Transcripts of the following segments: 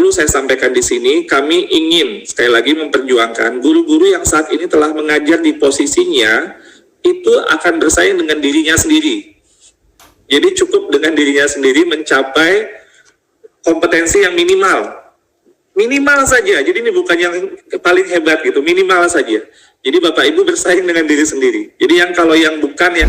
perlu saya sampaikan di sini, kami ingin sekali lagi memperjuangkan guru-guru yang saat ini telah mengajar di posisinya itu akan bersaing dengan dirinya sendiri. Jadi cukup dengan dirinya sendiri mencapai kompetensi yang minimal. Minimal saja, jadi ini bukan yang paling hebat gitu, minimal saja. Jadi Bapak Ibu bersaing dengan diri sendiri. Jadi yang kalau yang bukan yang...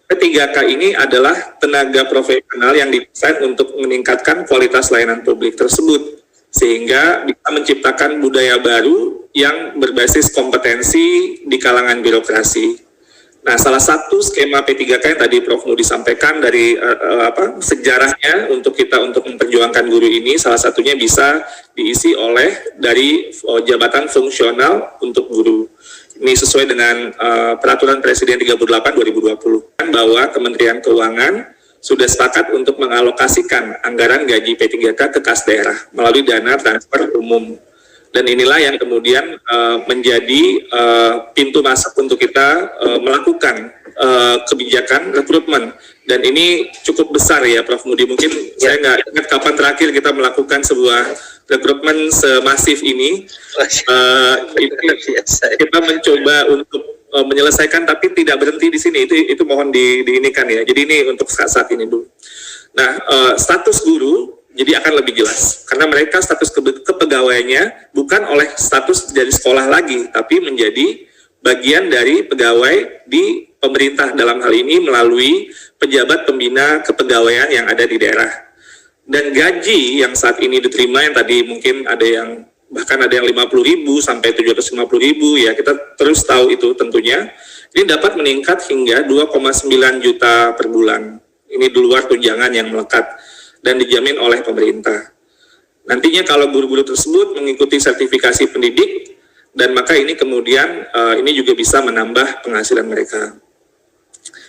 P3K ini adalah tenaga profesional yang didesain untuk meningkatkan kualitas layanan publik tersebut, sehingga bisa menciptakan budaya baru yang berbasis kompetensi di kalangan birokrasi. Nah, salah satu skema P3K yang tadi Prof. Nudi sampaikan dari sejarahnya untuk memperjuangkan guru ini, salah satunya bisa diisi oleh dari jabatan fungsional untuk guru. Ini sesuai dengan Peraturan Presiden 38 2020 bahwa Kementerian Keuangan sudah sepakat untuk mengalokasikan anggaran gaji P3K ke kas daerah melalui dana transfer umum. Dan inilah yang kemudian menjadi pintu masuk untuk kita melakukan kebijakan rekrutmen. Dan ini cukup besar ya Prof. Nudi, mungkin saya nggak ingat kapan terakhir kita melakukan sebuah rekrutmen semasif ini. Kita mencoba untuk menyelesaikan, tapi tidak berhenti di sini. Itu mohon diinikan ya. Jadi ini untuk saat ini dulu. Nah, status guru jadi akan lebih jelas karena mereka status kepegawaiannya bukan oleh status dari sekolah lagi, tapi menjadi bagian dari pegawai di pemerintah dalam hal ini melalui pejabat pembina kepegawaian yang ada di daerah. Dan gaji yang saat ini diterima yang tadi mungkin ada yang bahkan ada yang 50.000 sampai 750.000 ya, kita terus tahu itu tentunya ini dapat meningkat hingga 2,9 juta per bulan. Ini di luar tunjangan yang melekat dan dijamin oleh pemerintah. Nantinya kalau guru-guru tersebut mengikuti sertifikasi pendidik, dan maka ini kemudian ini juga bisa menambah penghasilan mereka.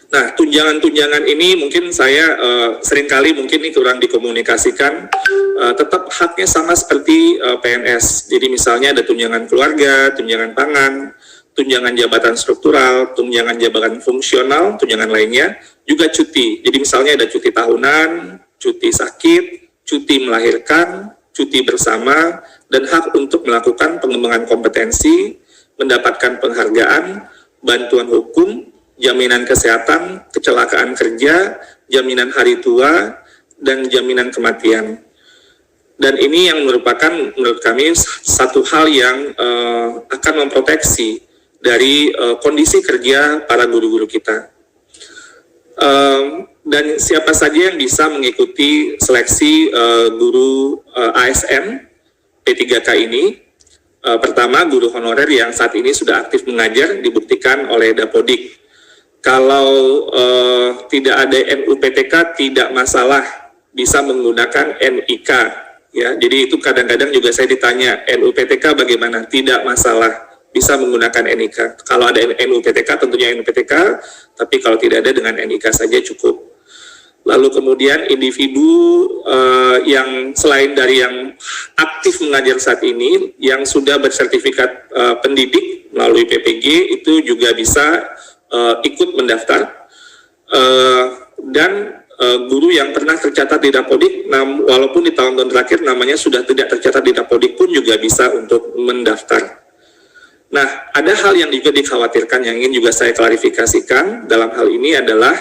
Nah, tunjangan-tunjangan ini mungkin saya seringkali mungkin ini kurang dikomunikasikan, tetap haknya sama seperti PNS. Jadi misalnya ada tunjangan keluarga, tunjangan pangan, tunjangan jabatan struktural, tunjangan jabatan fungsional, tunjangan lainnya, juga cuti. Jadi misalnya ada cuti tahunan, cuti sakit, cuti melahirkan, cuti bersama, dan hak untuk melakukan pengembangan kompetensi, mendapatkan penghargaan, bantuan hukum, jaminan kesehatan, kecelakaan kerja, jaminan hari tua, dan jaminan kematian. Dan ini yang merupakan menurut kami satu hal yang akan memproteksi dari kondisi kerja para guru-guru kita. Dan siapa saja yang bisa mengikuti seleksi guru ASN P3K ini. Pertama, guru honorer yang saat ini sudah aktif mengajar dibuktikan oleh Dapodik. Kalau tidak ada NUPTK tidak masalah, bisa menggunakan NIK ya. Jadi itu kadang-kadang juga saya ditanya, NUPTK bagaimana? Tidak masalah, bisa menggunakan NIK. Kalau ada NUPTK tentunya NUPTK, tapi kalau tidak ada dengan NIK saja cukup. Lalu kemudian individu yang selain dari yang aktif mengajar saat ini, yang sudah bersertifikat pendidik melalui PPG itu juga bisa ikut mendaftar. Dan guru yang pernah tercatat di Dapodik, walaupun di tahun-tahun terakhir namanya sudah tidak tercatat di Dapodik pun juga bisa untuk mendaftar. Nah, ada hal yang juga dikhawatirkan yang ingin juga saya klarifikasikan dalam hal ini adalah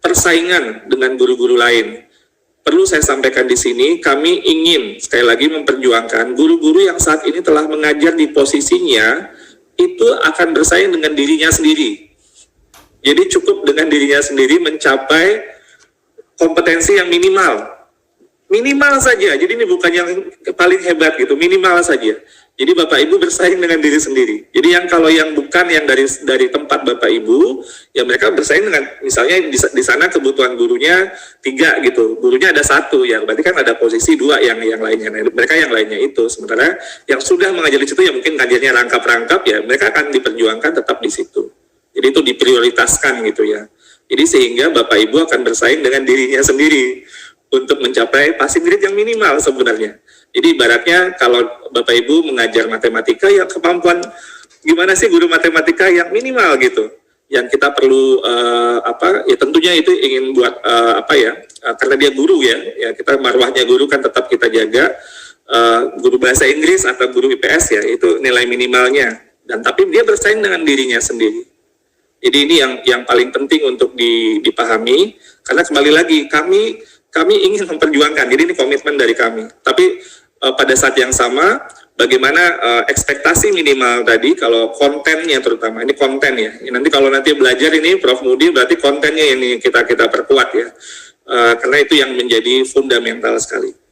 persaingan dengan guru-guru lain. Perlu saya sampaikan di sini, kami ingin sekali lagi memperjuangkan guru-guru yang saat ini telah mengajar di posisinya itu akan bersaing dengan dirinya sendiri. Jadi cukup dengan dirinya sendiri mencapai kompetensi yang minimal. Minimal saja, jadi ini bukan yang paling hebat gitu, minimal saja. Jadi Bapak Ibu bersaing dengan diri sendiri. Jadi yang kalau yang bukan yang dari tempat Bapak Ibu, ya mereka bersaing dengan misalnya di sana kebutuhan gurunya 3 gitu, gurunya ada 1 ya, berarti kan ada posisi 2 yang lainnya. Mereka yang lainnya itu, sementara yang sudah mengajar di situ ya mungkin ngajarnya rangkap-rangkap ya, mereka akan diperjuangkan tetap di situ. Jadi itu diprioritaskan gitu ya. Jadi sehingga Bapak Ibu akan bersaing dengan dirinya sendiri untuk mencapai passing grade yang minimal sebenarnya. Jadi ibaratnya kalau Bapak Ibu mengajar matematika, ya kemampuan gimana sih guru matematika yang minimal gitu, yang kita perlu ya tentunya itu ingin buat karena dia guru ya kita marwahnya guru kan tetap kita jaga. Guru bahasa Inggris atau guru IPS ya itu nilai minimalnya, dan tapi dia bersaing dengan dirinya sendiri. Jadi ini yang paling penting untuk dipahami, karena kembali lagi kami ingin memperjuangkan, jadi ini komitmen dari kami. Tapi pada saat yang sama, bagaimana ekspektasi minimal tadi, kalau kontennya terutama, ini konten ya. Nanti kalau nanti belajar ini Prof. Mudi, berarti kontennya ini kita perkuat ya. Karena itu yang menjadi fundamental sekali.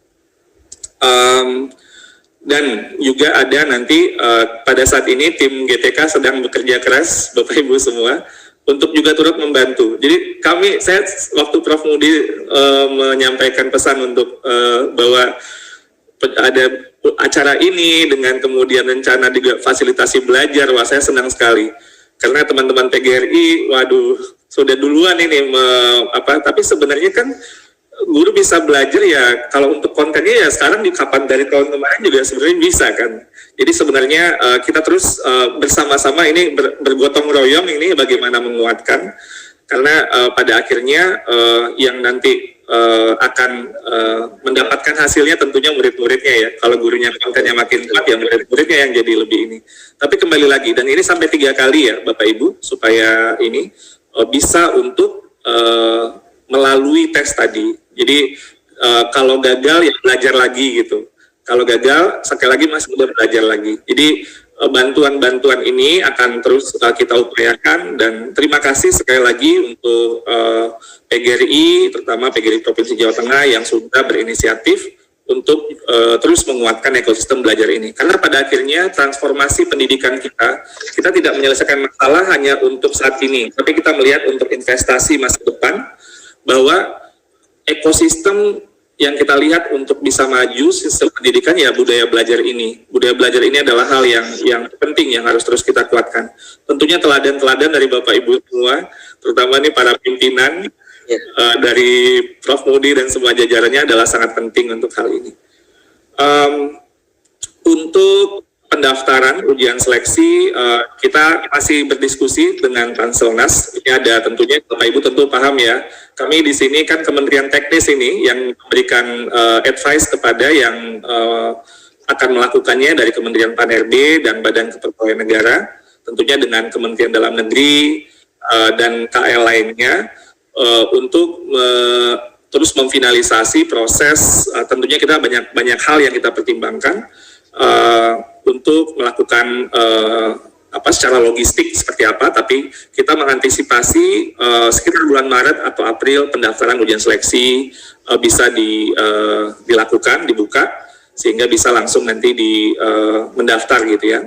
Dan juga ada nanti pada saat ini tim GTK sedang bekerja keras, Bapak Ibu semua, untuk juga turut membantu. Jadi saya waktu Prof. Mudi menyampaikan pesan untuk bahwa ada acara ini dengan kemudian rencana juga fasilitasi belajar, wah saya senang sekali. Karena teman-teman PGRI, waduh, sudah duluan ini tapi sebenarnya kan guru bisa belajar ya, kalau untuk kontennya ya sekarang dari tahun kemarin juga sebenarnya bisa kan. Jadi sebenarnya kita terus bersama-sama ini bergotong royong ini bagaimana menguatkan, karena pada akhirnya yang nanti akan mendapatkan hasilnya tentunya murid-muridnya ya. Kalau gurunya kontennya makin kuat ya murid-muridnya yang jadi lebih ini. Tapi kembali lagi, dan ini sampai 3 kali ya Bapak Ibu, supaya ini bisa untuk melalui tes tadi. Jadi kalau gagal ya belajar lagi gitu. Kalau gagal sekali lagi masih udah belajar lagi. Jadi bantuan-bantuan ini akan terus kita upayakan, dan terima kasih sekali lagi untuk PGRI, terutama PGRI Provinsi Jawa Tengah yang sudah berinisiatif untuk terus menguatkan ekosistem belajar ini. Karena pada akhirnya transformasi pendidikan kita tidak menyelesaikan masalah hanya untuk saat ini, tapi kita melihat untuk investasi masa depan, bahwa ekosistem yang kita lihat untuk bisa maju sistem pendidikan ya budaya belajar ini. Budaya belajar ini adalah hal yang penting yang harus terus kita kuatkan. Tentunya teladan-teladan dari Bapak Ibu semua, terutama nih para pimpinan dari Prof. Mudi dan semua jajarannya adalah sangat penting untuk hal ini. Untuk pendaftaran ujian seleksi, kita masih berdiskusi dengan Panselnas. Ini ada tentunya Bapak Ibu tentu paham ya. Kami di sini kan Kementerian Teknis ini yang memberikan advice kepada yang akan melakukannya dari Kementerian PAN-RB dan Badan Kepegawaian Negara, tentunya dengan Kementerian Dalam Negeri dan KL lainnya, untuk terus memfinalisasi proses. Tentunya kita banyak hal yang kita pertimbangkan untuk melakukan secara logistik seperti apa, tapi kita mengantisipasi sekitar bulan Maret atau April pendaftaran ujian seleksi bisa dilakukan, dibuka, sehingga bisa langsung nanti mendaftar gitu ya.